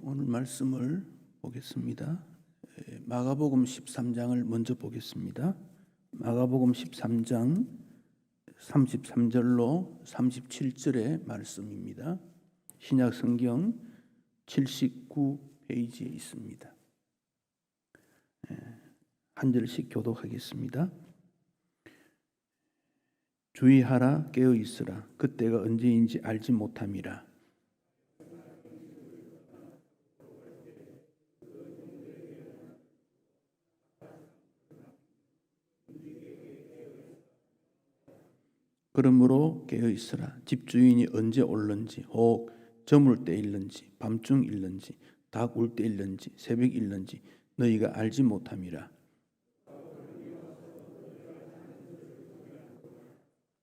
오늘 말씀을 보겠습니다. 마가복음 13장을 먼저 보겠습니다. 마가복음 13장 33절로 37절의 말씀입니다. 신약 성경 79페이지에 있습니다. 한 절씩 교독하겠습니다. 주의하라, 깨어 있으라. 그때가 언제인지 알지 못함이라. 그러므로 깨어 있으라. 집주인이 언제 올는지, 혹 저물 때일는지, 밤중일는지, 닭 울 때일는지, 새벽일는지 너희가 알지 못함이라.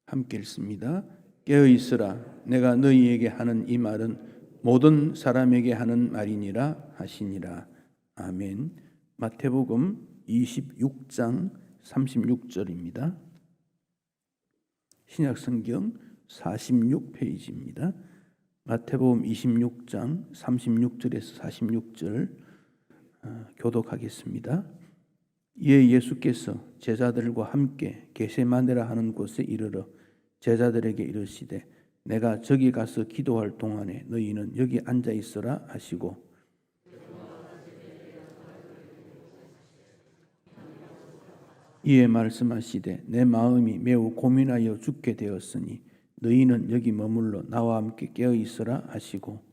함께 읽습니다. 깨어 있으라. 내가 너희에게 하는 이 말은 모든 사람에게 하는 말이니라 하시니라. 아멘. 마태복음 26장 36절입니다. 신약성경 46페이지입니다. 마태복음 26장 36절에서 46절 교독하겠습니다. 이에 예수께서 제자들과 함께 겟세마네라 하는 곳에 이르러 제자들에게 이르시되 내가 저기 가서 기도할 동안에 너희는 여기 앉아 있으라 하시고 이에 말씀하시되 내 마음이 매우 고민하여 죽게 되었으니 너희는 여기 머물러 나와 함께 깨어 있으라 하시고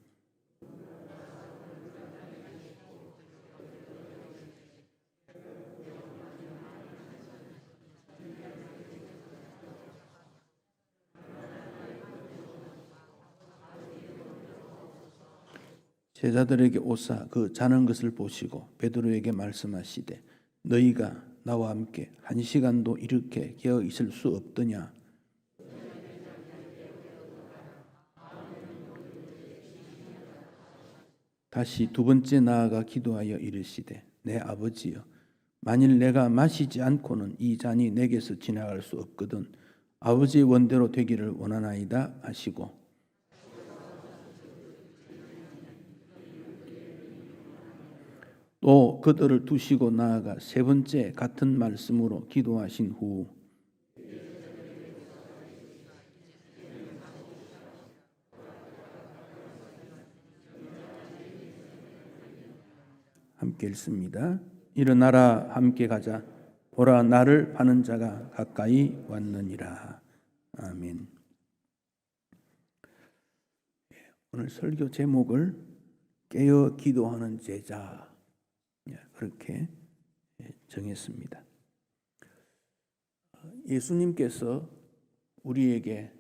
제자들에게 오사 그 자는 것을 보시고 베드로에게 말씀하시되 너희가 나와 함께 1시간도 이렇게 깨어 있을 수 없더냐. 다시 두 번째 나아가 기도하여 이르시되 내 아버지여 만일 내가 마시지 않고는 이 잔이 내게서 지나갈 수 없거든 아버지의 원대로 되기를 원하나이다 하시고 또 그들을 두시고 나아가 세 번째 같은 말씀으로 기도하신 후 함께 읽습니다. 일어나라 함께 가자. 보라 나를 파는 자가 가까이 왔느니라. 아멘. 오늘 설교 제목을 깨어 기도하는 제자 그렇게 정했습니다. 예수님께서 우리에게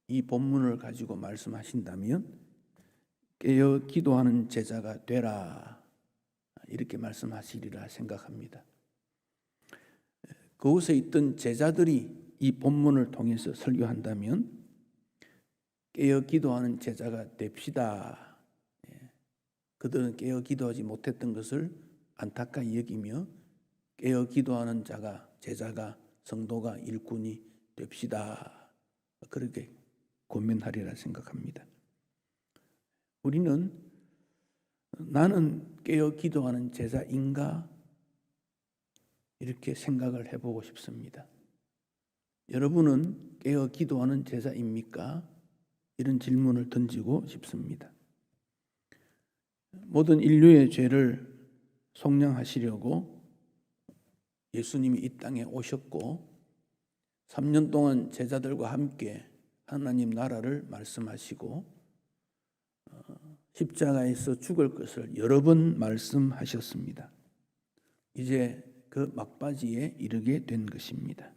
이 본문을 가지고 말씀하신다면 깨어 기도하는 제자가 되라 이렇게 말씀하시리라 생각합니다. 그곳에 있던 제자들이 이 본문을 통해서 설교한다면 깨어 기도하는 제자가 됩시다. 그들은 깨어 기도하지 못했던 것을 안타까이 여기며 깨어 기도하는 자가 제자가 성도가 일꾼이 됩시다. 그렇게 권면하리라 생각합니다. 우리는 나는 깨어 기도하는 제자인가? 이렇게 생각을 해보고 싶습니다. 여러분은 깨어 기도하는 제자입니까? 이런 질문을 던지고 싶습니다. 모든 인류의 죄를 속량하시려고 예수님이 이 땅에 오셨고 3년 동안 제자들과 함께 하나님 나라를 말씀하시고 십자가에서 죽을 것을 여러 번 말씀하셨습니다. 이제 그 막바지에 이르게 된 것입니다.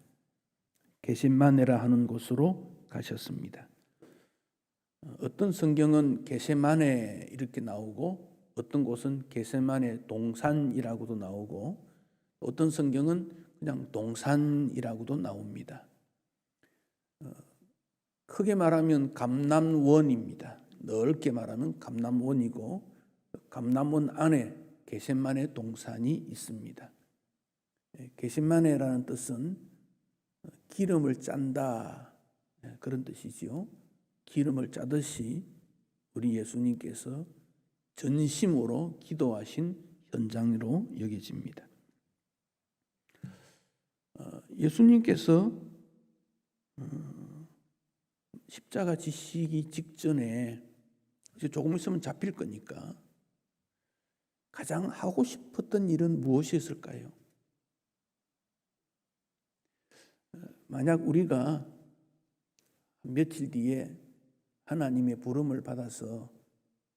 겟세마네라 하는 곳으로 가셨습니다. 어떤 성경은 겟세마네 이렇게 나오고 어떤 곳은 겟세마네 동산이라고도 나오고 어떤 성경은 그냥 동산이라고도 나옵니다. 크게 말하면 감람원입니다. 넓게 말하면 감람원이고 감람원 안에 겟세마네 동산이 있습니다. 겟세마네라는 뜻은 기름을 짠다 그런 뜻이지요. 기름을 짜듯이 우리 예수님께서 전심으로 기도하신 현장으로 여겨집니다. 예수님께서 십자가 지시기 직전에 이제 조금 있으면 잡힐 거니까 가장 하고 싶었던 일은 무엇이었을까요? 만약 우리가 며칠 뒤에 하나님의 부름을 받아서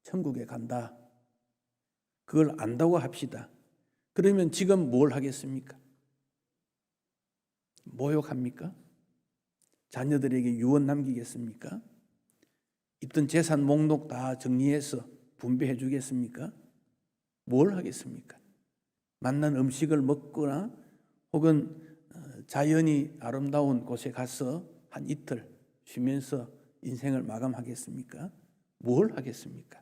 천국에 간다, 그걸 안다고 합시다. 그러면 지금 뭘 하겠습니까? 모욕합니까? 자녀들에게 유언 남기겠습니까? 있던 재산 목록 다 정리해서 분배해 주겠습니까? 뭘 하겠습니까? 맛난 음식을 먹거나 혹은 자연이 아름다운 곳에 가서 한 이틀 쉬면서 인생을 마감하겠습니까? 뭘 하겠습니까?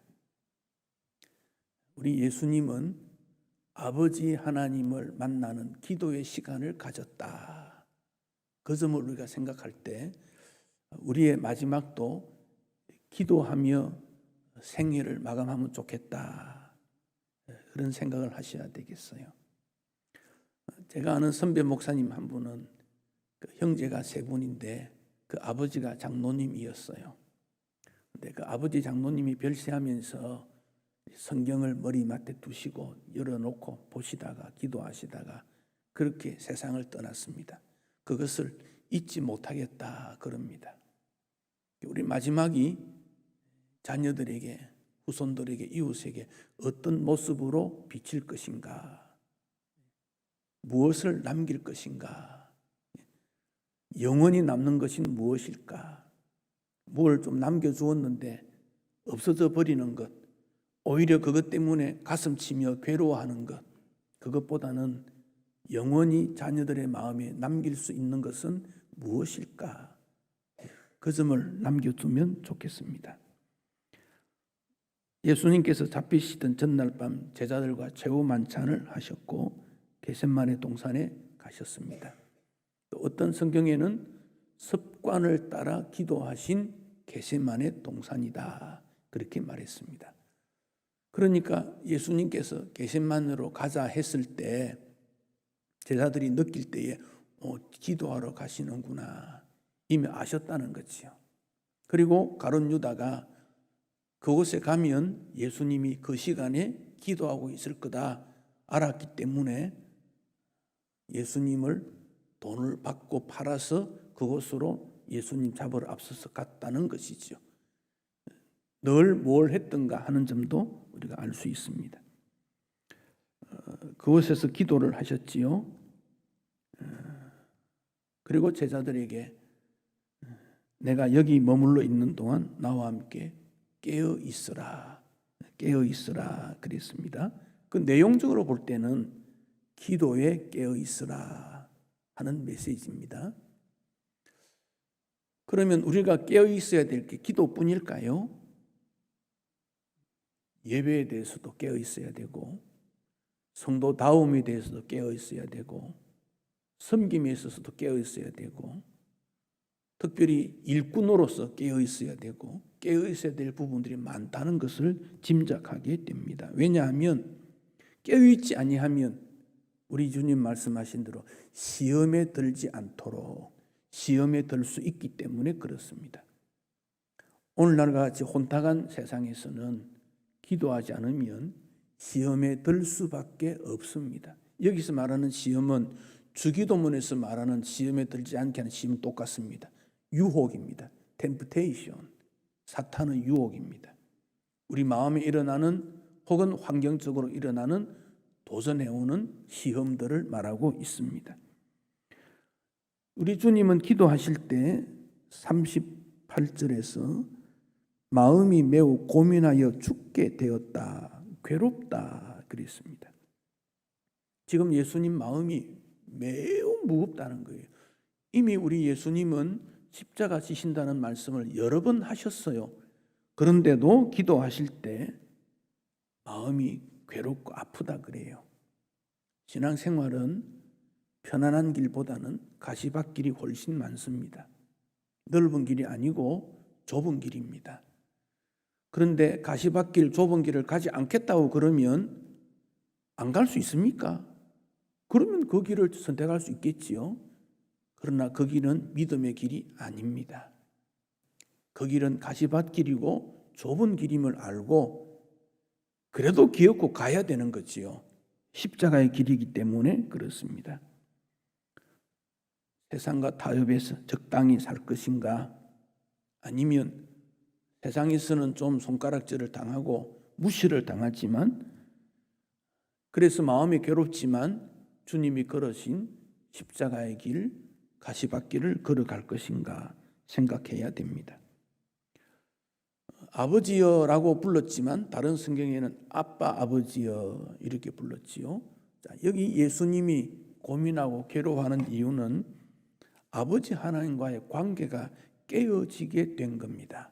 우리 예수님은 아버지 하나님을 만나는 기도의 시간을 가졌다. 그 점을 우리가 생각할 때 우리의 마지막도 기도하며 생애를 마감하면 좋겠다. 그런 생각을 하셔야 되겠어요. 제가 아는 선배 목사님 한 분은 그 형제가 세 분인데 그 아버지가 장로님이었어요. 근데 그 아버지 장로님이 별세하면서 성경을 머리맡에 두시고 열어놓고 보시다가 기도하시다가 그렇게 세상을 떠났습니다. 그것을 잊지 못하겠다 그럽니다. 우리 마지막이 자녀들에게, 후손들에게, 이웃에게 어떤 모습으로 비칠 것인가, 무엇을 남길 것인가, 영원히 남는 것이 무엇일까, 뭘 좀 남겨주었는데 없어져 버리는 것, 오히려 그것 때문에 가슴 치며 괴로워하는 것, 그것보다는 영원히 자녀들의 마음에 남길 수 있는 것은 무엇일까? 그 점을 남겨두면 좋겠습니다. 예수님께서 잡히시던 전날 밤 제자들과 최후 만찬을 하셨고 겟세마네 동산에 가셨습니다. 또 어떤 성경에는 습관을 따라 기도하신 겟세마네 동산이다 그렇게 말했습니다. 그러니까 예수님께서 겟세마네로 가자 했을 때 제자들이 느낄 때에 기도하러 가시는구나 이미 아셨다는 거지요. 그리고 가룟 유다가 그곳에 가면 예수님이 그 시간에 기도하고 있을 거다 알았기 때문에 예수님을 돈을 받고 팔아서 그곳으로 예수님 잡으러 앞서서 갔다는 것이죠. 늘 뭘 했던가 하는 점도 우리가 알 수 있습니다. 그곳에서 기도를 하셨지요. 그리고 제자들에게 내가 여기 머물러 있는 동안 나와 함께 깨어 있으라 그랬습니다. 그 내용적으로 볼 때는 기도에 깨어 있으라 하는 메시지입니다. 그러면 우리가 깨어 있어야 될 게 기도뿐일까요? 예배에 대해서도 깨어 있어야 되고 성도다움에 대해서도 깨어 있어야 되고 섬김에 있어서도 깨어 있어야 되고 특별히 일꾼으로서 깨어 있어야 되고 깨어 있어야 될 부분들이 많다는 것을 짐작하게 됩니다. 왜냐하면 깨어 있지 아니하면 우리 주님 말씀하신 대로 시험에 들지 않도록 시험에 들 수 있기 때문에 그렇습니다. 오늘날과 같이 혼탁한 세상에서는 기도하지 않으면 시험에 들 수밖에 없습니다. 여기서 말하는 시험은 주기도문에서 말하는 시험에 들지 않게 하는 시험은 똑같습니다. 유혹입니다. temptation. 사탄의 유혹입니다. 우리 마음에 일어나는 혹은 환경적으로 일어나는 도전해오는 시험들을 말하고 있습니다. 우리 주님은 기도하실 때 38절에서 마음이 매우 고민하여 죽게 되었다, 괴롭다 그랬습니다. 지금 예수님 마음이 매우 무겁다는 거예요. 이미 우리 예수님은 십자가 지신다는 말씀을 여러 번 하셨어요. 그런데도 기도하실 때 마음이 괴롭고 아프다 그래요. 신앙생활은 편안한 길보다는 가시밭길이 훨씬 많습니다. 넓은 길이 아니고 좁은 길입니다. 그런데 가시밭길 좁은 길을 가지 않겠다고 그러면 안 갈 수 있습니까? 그러면 그 길을 선택할 수 있겠지요. 그러나 그 길은 믿음의 길이 아닙니다. 그 길은 가시밭길이고 좁은 길임을 알고 그래도 기어코 가야 되는 거지요. 십자가의 길이기 때문에 그렇습니다. 세상과 타협해서 적당히 살 것인가? 아니면 세상에서는 좀 손가락질을 당하고 무시를 당하지만 그래서 마음이 괴롭지만 주님이 걸으신 십자가의 길, 가시밭길을 걸어갈 것인가 생각해야 됩니다. 아버지여라고 불렀지만 다른 성경에는 아빠 아버지여 이렇게 불렀지요. 자, 여기 예수님이 고민하고 괴로워하는 이유는 아버지 하나님과의 관계가 깨어지게 된 겁니다.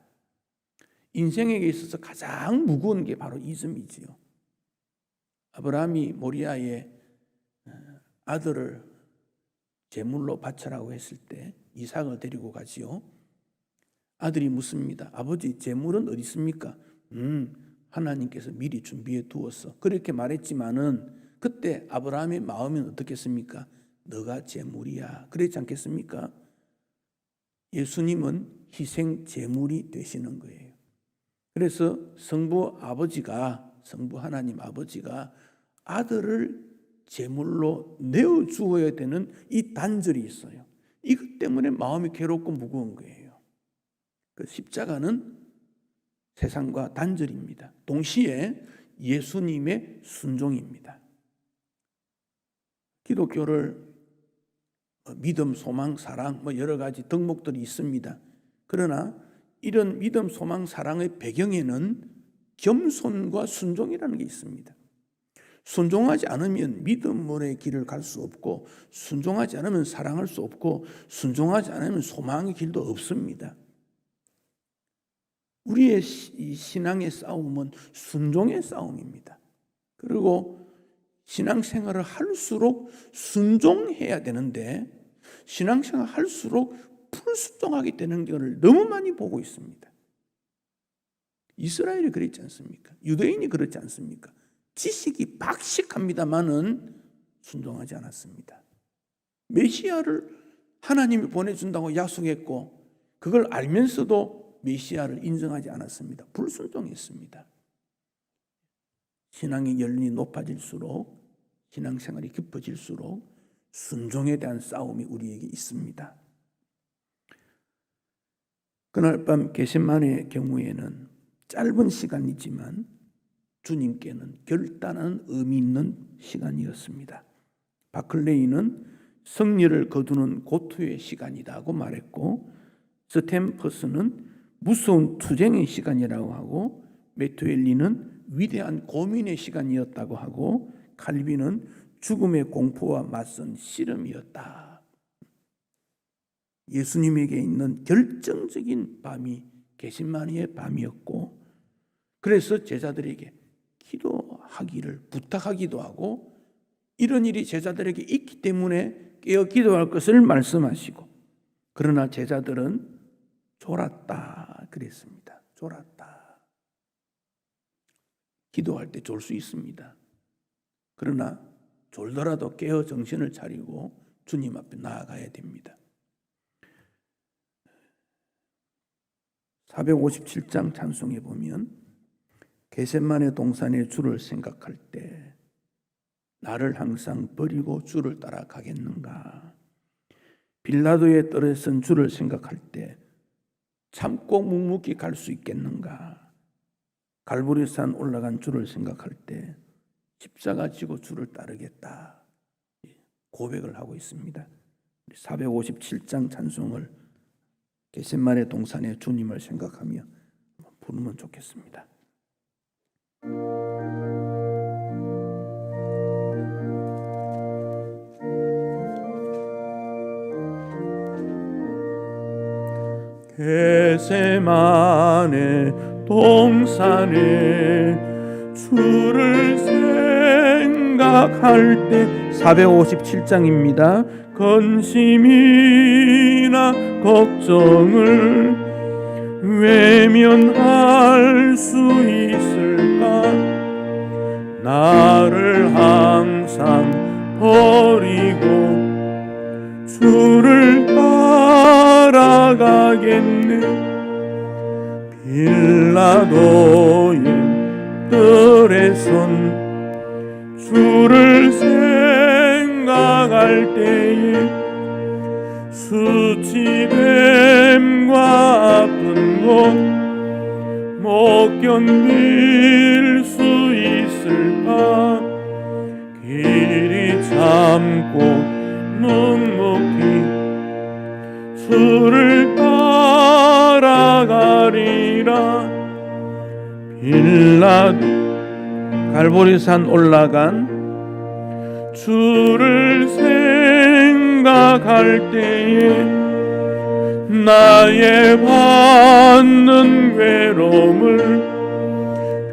인생에 있어서 가장 무거운 게 바로 이 점이지요. 아브라함이 모리아에 아들을 제물로 바쳐라고 했을 때 이삭을 데리고 가지요. 아들이 묻습니다. 아버지, 제물은 어디 있습니까? 하나님께서 미리 준비해 두었어. 그렇게 말했지만은 그때 아브라함의 마음은 어떻겠습니까? 너가 제물이야. 그랬지 않겠습니까? 예수님은 희생 제물이 되시는 거예요. 그래서 성부 하나님 아버지가 아들을 제물로 내어 주어야 되는 이 단절이 있어요. 이것 때문에 마음이 괴롭고 무거운 거예요. 그 십자가는 세상과 단절입니다. 동시에 예수님의 순종입니다. 기독교를 믿음, 소망, 사랑 여러 가지 덕목들이 있습니다. 그러나 이런 믿음, 소망, 사랑의 배경에는 겸손과 순종이라는 게 있습니다. 순종하지 않으면 믿음의 길을 갈 수 없고 순종하지 않으면 사랑할 수 없고 순종하지 않으면 소망의 길도 없습니다. 우리의 신앙의 싸움은 순종의 싸움입니다. 그리고 신앙생활을 할수록 순종해야 되는데 신앙생활을 할수록 불순종하게 되는 것을 너무 많이 보고 있습니다. 이스라엘이 그랬지 않습니까? 유대인이 그렇지 않습니까? 지식이 박식합니다마는 순종하지 않았습니다. 메시아를 하나님이 보내준다고 약속했고 그걸 알면서도 메시아를 인정하지 않았습니다. 불순종했습니다. 신앙의 연륜이 높아질수록 신앙생활이 깊어질수록 순종에 대한 싸움이 우리에게 있습니다. 그날 밤 겟세마네의 경우에는 짧은 시간이지만 주님께는 결단한 의미 있는 시간이었습니다. 바클레이는 승리를 거두는 고투의 시간이라고 말했고 스탬퍼스는 무서운 투쟁의 시간이라고 하고 메투엘리는 위대한 고민의 시간이었다고 하고 칼빈은 죽음의 공포와 맞선 씨름이었다. 예수님에게 있는 결정적인 밤이 겟세마네의 밤이었고 그래서 제자들에게 기도하기를 부탁하기도 하고 이런 일이 제자들에게 있기 때문에 깨어 기도할 것을 말씀하시고 그러나 제자들은 졸았다 그랬습니다. 졸았다. 기도할 때 졸 수 있습니다. 그러나 졸더라도 깨어 정신을 차리고 주님 앞에 나아가야 됩니다. 457장 찬송에 보면 겟세마네 동산의 주를 생각할 때 나를 항상 버리고 주를 따라가겠는가? 빌라도의 뜰에 선 주를 생각할 때 참고 묵묵히 갈 수 있겠는가? 갈보리산 올라간 주를 생각할 때 십자가 지고 주를 따르겠다. 고백을 하고 있습니다. 457장 찬송을 겟세마네 동산의 주님을 생각하며 부르면 좋겠습니다. 겟세마네 동산에 주를 생각할 때 457장입니다. 근심이나 걱정을 외면할 수 있을까? 나를 항상 버리고 주를 따라가겠네. 빌라도의 뜰에선 주를 생각할 때에 수치됨과 아픈 것 못 견딜 수 있을까? 길이 참고 묵묵히 주를 따라가리라. 빌라도 갈보리산 올라간 주를 생각할 때에 나의 받는 괴로움을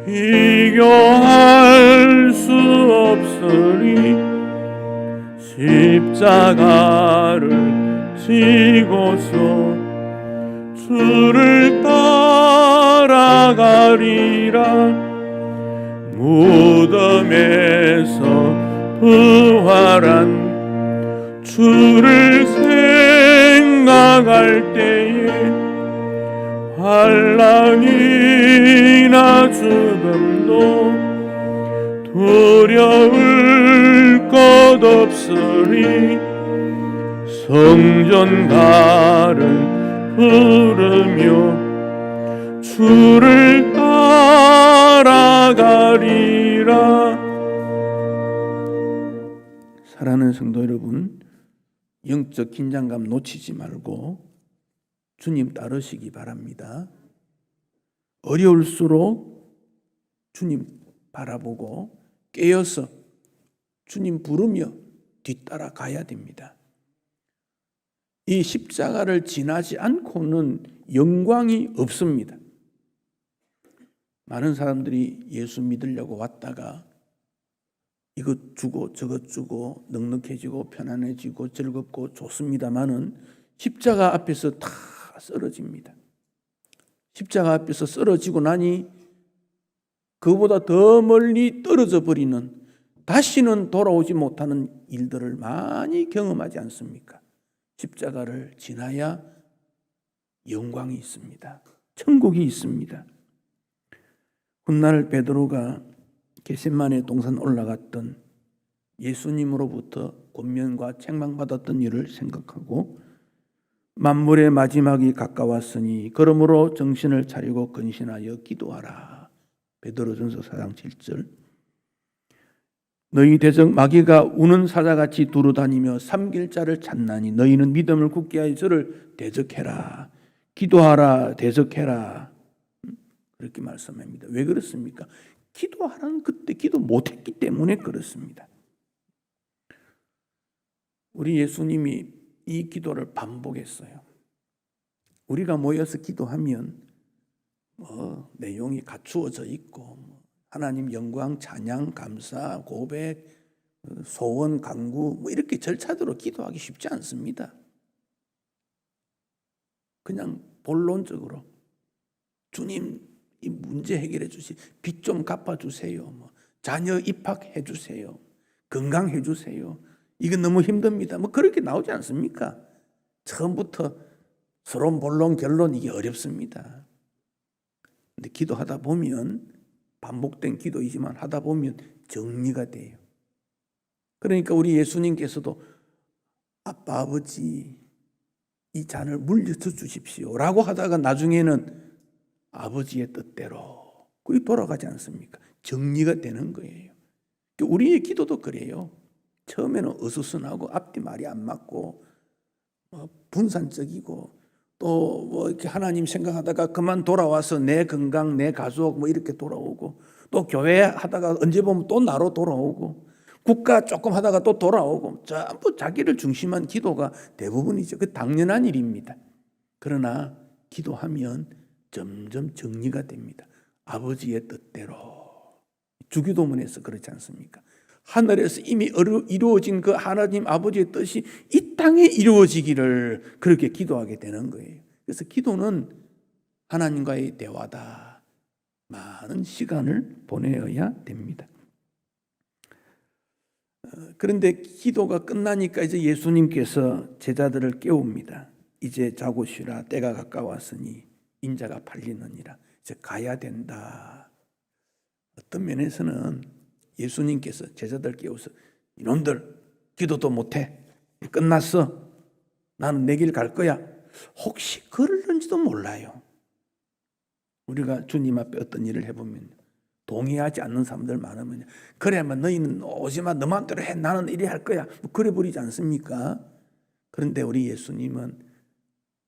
비교할 수 없으리. 십자가를 지고서 주를 따라가리라. 무덤에서 부활한 주를 생각할 때에 환난이나 죽음도 두려울 것 없으리. 성전가를 부르며 주를 따라가리라. 사랑하는 성도 여러분, 영적 긴장감 놓치지 말고 주님 따르시기 바랍니다. 어려울수록 주님 바라보고 깨어서 주님 부르며 뒤따라 가야 됩니다. 이 십자가를 지나지 않고는 영광이 없습니다. 많은 사람들이 예수 믿으려고 왔다가 이것 주고 저것 주고 넉넉해지고 편안해지고 즐겁고 좋습니다마는 십자가 앞에서 다 쓰러집니다. 십자가 앞에서 쓰러지고 나니 그보다 더 멀리 떨어져 버리는, 다시는 돌아오지 못하는 일들을 많이 경험하지 않습니까? 십자가를 지나야 영광이 있습니다. 천국이 있습니다. 훗날 베드로가 겟세마네 동산 올라갔던 예수님으로부터 권면과 책망받았던 일을 생각하고 만물의 마지막이 가까웠으니 그러므로 정신을 차리고 근신하여 기도하라. 베드로전서 4장 7절. 너희 대적 마귀가 우는 사자같이 두루다니며 삼킬 자를 찾나니 너희는 믿음을 굳게 하여 저를 대적해라. 기도하라. 대적해라. 그렇게 말씀합니다. 왜 그렇습니까? 기도하라는 그때 기도 못했기 때문에 그렇습니다. 우리 예수님이 이 기도를 반복했어요. 우리가 모여서 기도하면 내용이 갖추어져 있고 하나님 영광, 찬양, 감사, 고백, 소원, 간구 이렇게 절차대로 기도하기 쉽지 않습니다. 그냥 본론적으로 주님 이 문제 해결해 주시, 빚 좀 갚아주세요, 자녀 입학해 주세요, 건강해 주세요, 이건 너무 힘듭니다, 그렇게 나오지 않습니까? 처음부터 서론, 본론, 결론 이게 어렵습니다. 근데 기도하다 보면 반복된 기도이지만 하다 보면 정리가 돼요. 그러니까 우리 예수님께서도 아빠 아버지 이 잔을 물려서 주십시오 라고 하다가 나중에는 아버지의 뜻대로 그게 돌아가지 않습니까? 정리가 되는 거예요. 우리의 기도도 그래요. 처음에는 어수선하고 앞뒤 말이 안 맞고 분산적이고 또 이렇게 하나님 생각하다가 그만 돌아와서 내 건강, 내 가족 이렇게 돌아오고 또 교회 하다가 언제 보면 또 나로 돌아오고 국가 조금 하다가 또 돌아오고 전부 자기를 중심한 기도가 대부분이죠. 그 당연한 일입니다. 그러나 기도하면 점점 정리가 됩니다. 아버지의 뜻대로. 주기도문에서 그렇지 않습니까? 하늘에서 이미 이루어진 그 하나님 아버지의 뜻이 이 땅에 이루어지기를 그렇게 기도하게 되는 거예요. 그래서 기도는 하나님과의 대화다. 많은 시간을 보내어야 됩니다. 그런데 기도가 끝나니까 이제 예수님께서 제자들을 깨웁니다. 이제 자고 쉬라. 때가 가까웠으니 인자가 팔리느니라. 이제 가야 된다. 어떤 면에서는 예수님께서 제자들 깨워서 이놈들 기도도 못해. 끝났어. 나는 내 길 갈 거야. 혹시 그럴는지도 몰라요. 우리가 주님 앞에 어떤 일을 해보면 동의하지 않는 사람들 많으면 그래야만 너희는 오지마 너 마음대로 해 나는 이리 할 거야 그래 버리지 않습니까? 그런데 우리 예수님은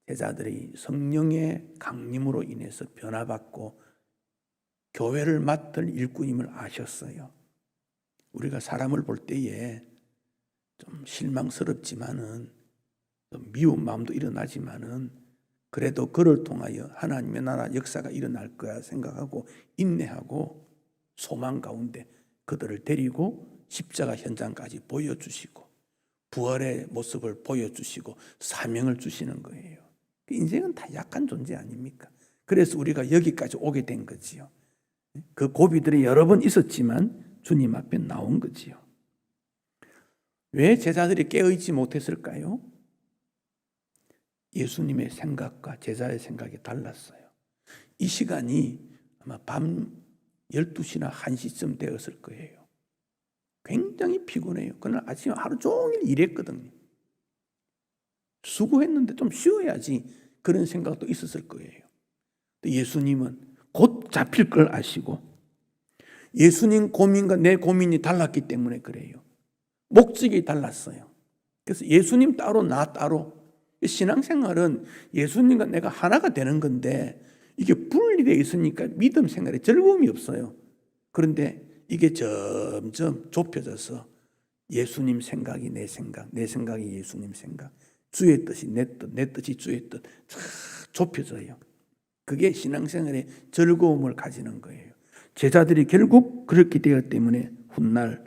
제자들이 성령의 강림으로 인해서 변화받고 교회를 맡을 일꾼임을 아셨어요. 우리가 사람을 볼 때에 좀 실망스럽지만은 좀 미운 마음도 일어나지만은 그래도 그를 통하여 하나님의 나라 역사가 일어날 거야 생각하고 인내하고 소망 가운데 그들을 데리고 십자가 현장까지 보여주시고 부활의 모습을 보여주시고 사명을 주시는 거예요. 인생은 다 약한 존재 아닙니까? 그래서 우리가 여기까지 오게 된 거지요. 그 고비들이 여러 번 있었지만 주님 앞에 나온 거지요. 왜 제자들이 깨어있지 못했을까요? 예수님의 생각과 제자의 생각이 달랐어요. 이 시간이 아마 밤 12시나 1시쯤 되었을 거예요. 굉장히 피곤해요. 그날 아침에 하루 종일 일했거든요. 수고했는데 좀 쉬어야지 그런 생각도 있었을 거예요. 예수님은 곧 잡힐 걸 아시고 예수님 고민과 내 고민이 달랐기 때문에 그래요. 목적이 달랐어요. 그래서 예수님 따로 나 따로 신앙생활은 예수님과 내가 하나가 되는 건데 이게 분리되어 있으니까 믿음 생활에 즐거움이 없어요. 그런데 이게 점점 좁혀져서 예수님 생각이 내 생각, 내 생각이 예수님 생각, 주의 뜻이 내 뜻, 내 뜻이 주의 뜻 좁혀져요. 그게 신앙생활의 즐거움을 가지는 거예요. 제자들이 결국 그렇게 되었기 때문에 훗날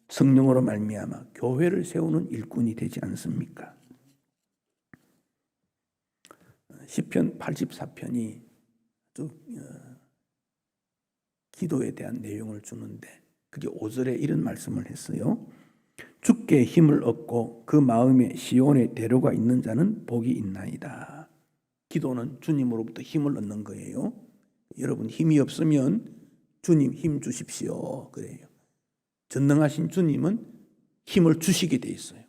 성령으로 말미암아 교회를 세우는 일꾼이 되지 않습니까? 시편 84편이 아주 기도에 대한 내용을 주는데 그게 5절에 이런 말씀을 했어요. 주께 힘을 얻고 그 마음에 시온의 대로가 있는 자는 복이 있나이다. 기도는 주님으로부터 힘을 얻는 거예요. 여러분 힘이 없으면 주님 힘 주십시오 그래요. 전능하신 주님은 힘을 주시게 돼 있어요.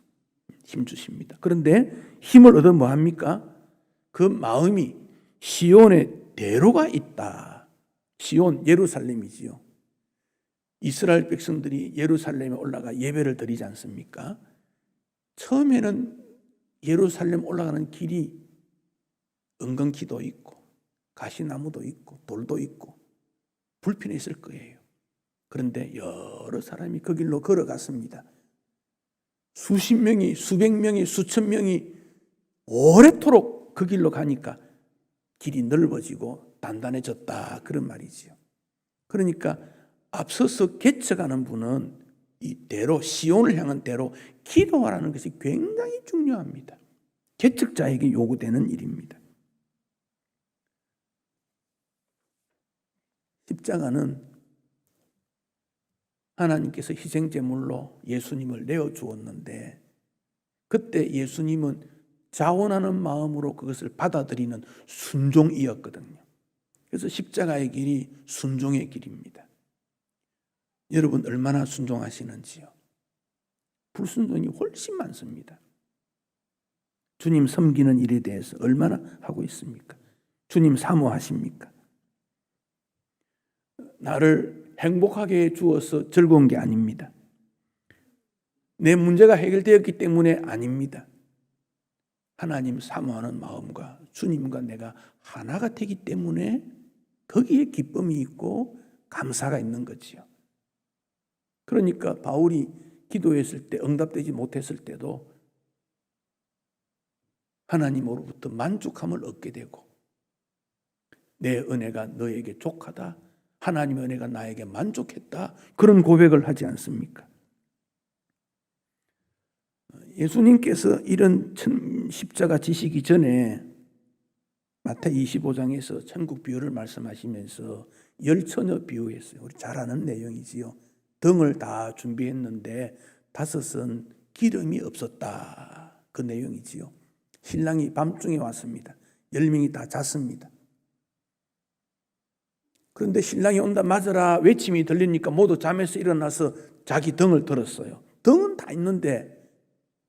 힘 주십니다. 그런데 힘을 얻어 뭐 합니까? 그 마음이 시온의 대로가 있다. 시온 예루살렘이지요. 이스라엘 백성들이 예루살렘에 올라가 예배를 드리지 않습니까? 처음에는 예루살렘 올라가는 길이 은근키도 있고 가시나무도 있고 돌도 있고 불편했을 거예요. 그런데 여러 사람이 그 길로 걸어갔습니다. 수십 명이, 수백 명이, 수천 명이 오래도록 그 길로 가니까 길이 넓어지고 단단해졌다 그런 말이지요. 그러니까 앞서서 개척하는 분은 이 대로 시온을 향한 대로 기도하라는 것이 굉장히 중요합니다. 개척자에게 요구되는 일입니다. 십자가는 하나님께서 희생제물로 예수님을 내어주었는데 그때 예수님은 자원하는 마음으로 그것을 받아들이는 순종이었거든요. 그래서 십자가의 길이 순종의 길입니다. 여러분 얼마나 순종하시는지요? 불순종이 훨씬 많습니다. 주님 섬기는 일에 대해서 얼마나 하고 있습니까? 주님 사모하십니까? 나를 행복하게 해 주어서 즐거운 게 아닙니다. 내 문제가 해결되었기 때문에 아닙니다. 하나님 사모하는 마음과 주님과 내가 하나가 되기 때문에 거기에 기쁨이 있고 감사가 있는 거지요. 그러니까 바울이 기도했을 때 응답되지 못했을 때도 하나님으로부터 만족함을 얻게 되고 내 은혜가 너에게 족하다. 하나님의 은혜가 나에게 만족했다. 그런 고백을 하지 않습니까? 예수님께서 이런 십자가 지시기 전에 마태이 25장에서 천국 비유를 말씀하시면서 열처녀 비유했어요. 우리 잘 아는 내용이지요. 등을 다 준비했는데 5은 기름이 없었다. 그 내용이지요. 신랑이 밤중에 왔습니다. 10명이 다 잤습니다. 그런데 신랑이 온다 맞으라 외침이 들리니까 모두 잠에서 일어나서 자기 등을 들었어요. 등은 다 있는데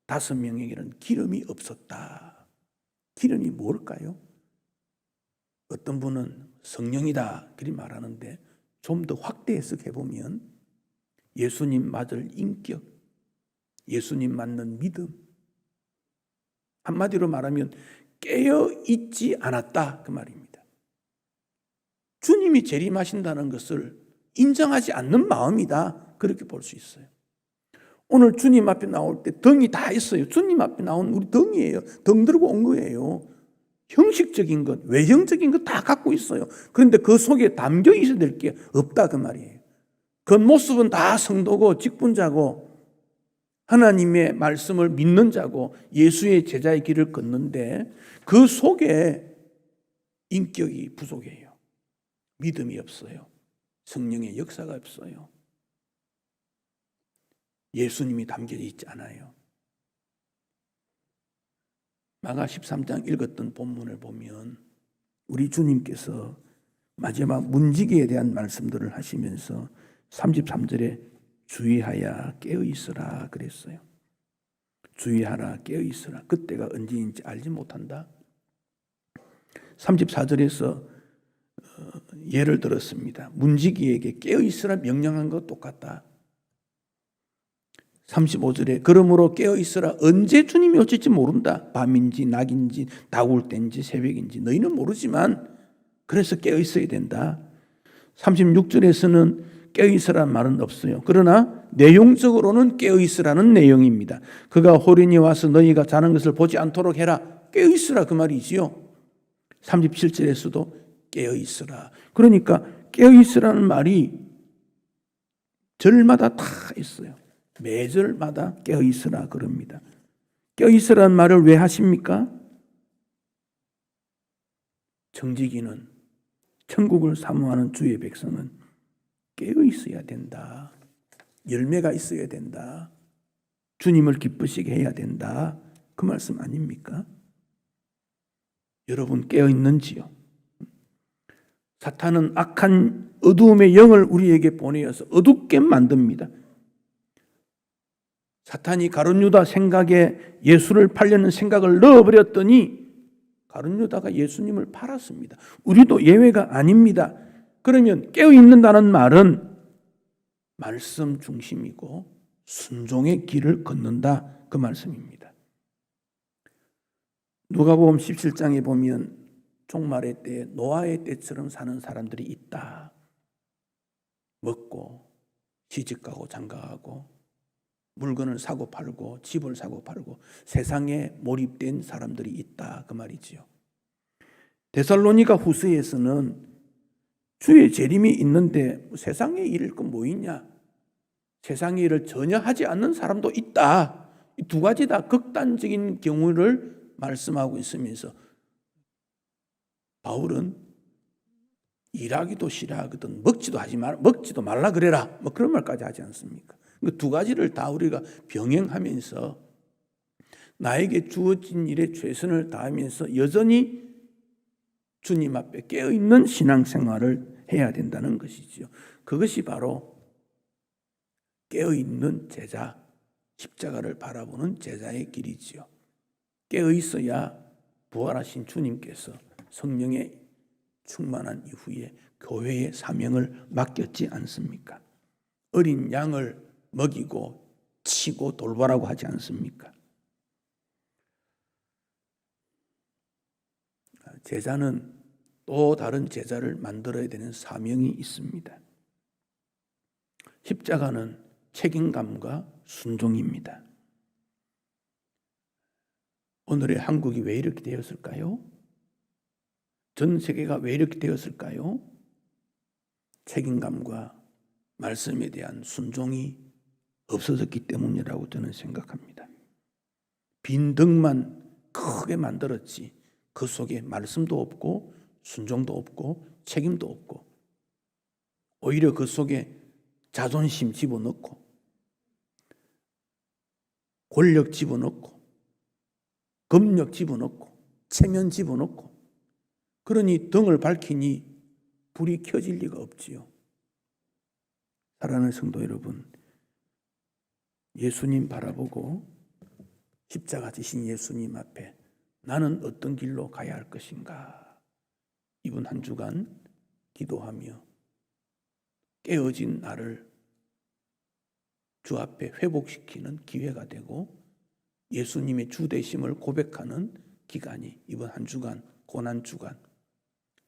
5명에게는 기름이 없었다. 기름이 뭘까요? 어떤 분은 성령이다 그리 말하는데 좀 더 확대 해석해 보면 예수님 맞을 인격, 예수님 맞는 믿음, 한마디로 말하면 깨어있지 않았다 그 말입니다. 주님이 재림하신다는 것을 인정하지 않는 마음이다 그렇게 볼 수 있어요. 오늘 주님 앞에 나올 때 등이 다 있어요. 주님 앞에 나온 우리 등이에요. 등 들고 온 거예요. 형식적인 것, 외형적인 것 다 갖고 있어요. 그런데 그 속에 담겨 있어야 될 게 없다 그 말이에요. 겉모습은 다 성도고 직분자고 하나님의 말씀을 믿는 자고 예수의 제자의 길을 걷는데 그 속에 인격이 부족해요. 믿음이 없어요. 성령의 역사가 없어요. 예수님이 담겨 있지 않아요. 마가 13장 읽었던 본문을 보면 우리 주님께서 마지막 문지기에 대한 말씀들을 하시면서 33절에 주의하여 깨어있으라 그랬어요. 주의하라 깨어있으라. 그때가 언제인지 알지 못한다. 34절에서 예를 들었습니다. 문지기에게 깨어있으라 명령한 것 똑같다. 35절에 그러므로 깨어있으라. 언제 주님이 오실지 모른다. 밤인지 낙인지 다울 때인지 새벽인지 너희는 모르지만 그래서 깨어있어야 된다. 36절에서는 깨어있으라는 말은 없어요. 그러나 내용적으로는 깨어있으라는 내용입니다. 그가 호련히 와서 너희가 자는 것을 보지 않도록 해라. 깨어있으라 그 말이지요. 37절에서도 깨어있으라. 그러니까 깨어있으라는 말이 절마다 다 있어요. 매절마다 깨어있으라 그럽니다. 깨어있으라는 말을 왜 하십니까? 청지기는 천국을 사모하는 주의 백성은 깨어있어야 된다. 열매가 있어야 된다. 주님을 기쁘시게 해야 된다. 그 말씀 아닙니까? 여러분 깨어있는지요? 사탄은 악한 어두움의 영을 우리에게 보내어서 어둡게 만듭니다. 사탄이 가룟유다 생각에 예수를 팔려는 생각을 넣어버렸더니 가룟유다가 예수님을 팔았습니다. 우리도 예외가 아닙니다. 그러면 깨어있는다는 말은 말씀 중심이고 순종의 길을 걷는다 그 말씀입니다. 누가복음 17장에 보면 종말의 때 노아의 때처럼 사는 사람들이 있다. 먹고 시집가고 장가가고 물건을 사고 팔고 집을 사고 팔고 세상에 몰입된 사람들이 있다 그 말이지요. 데살로니가 후서에서는 주의 재림이 있는데 세상의 일일 건 뭐 있냐? 세상의 일을 전혀 하지 않는 사람도 있다. 이 두 가지 다 극단적인 경우를 말씀하고 있으면서 바울은 일하기도 싫어하거든 먹지도 말라 그래라 뭐 그런 말까지 하지 않습니까? 두 가지를 다 우리가 병행하면서 나에게 주어진 일에 최선을 다하면서 여전히 주님 앞에 깨어있는 신앙생활을 해야 된다는 것이지요. 그것이 바로 깨어있는 제자, 십자가를 바라보는 제자의 길이지요. 깨어있어야 부활하신 주님께서 성령에 충만한 이후에 교회의 사명을 맡겼지 않습니까? 어린 양을 먹이고 치고 돌보라고 하지 않습니까? 제자는 또 다른 제자를 만들어야 되는 사명이 있습니다. 십자가는 책임감과 순종입니다. 오늘의 한국이 왜 이렇게 되었을까요? 전 세계가 왜 이렇게 되었을까요? 책임감과 말씀에 대한 순종이 없어졌기 때문이라고 저는 생각합니다. 빈 등만 크게 만들었지 그 속에 말씀도 없고 순종도 없고 책임도 없고 오히려 그 속에 자존심 집어넣고 권력 집어넣고 검력 집어넣고 체면 집어넣고 그러니 등을 밝히니 불이 켜질 리가 없지요. 사랑하는 성도 여러분, 예수님 바라보고 십자가 지신 예수님 앞에 나는 어떤 길로 가야 할 것인가? 이번 한 주간 기도하며 깨어진 나를 주 앞에 회복시키는 기회가 되고 예수님의 주 되심을 고백하는 기간이 이번 한 주간 고난 주간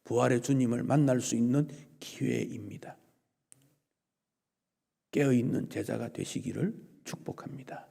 부활의 주님을 만날 수 있는 기회입니다. 깨어있는 제자가 되시기를 축복합니다.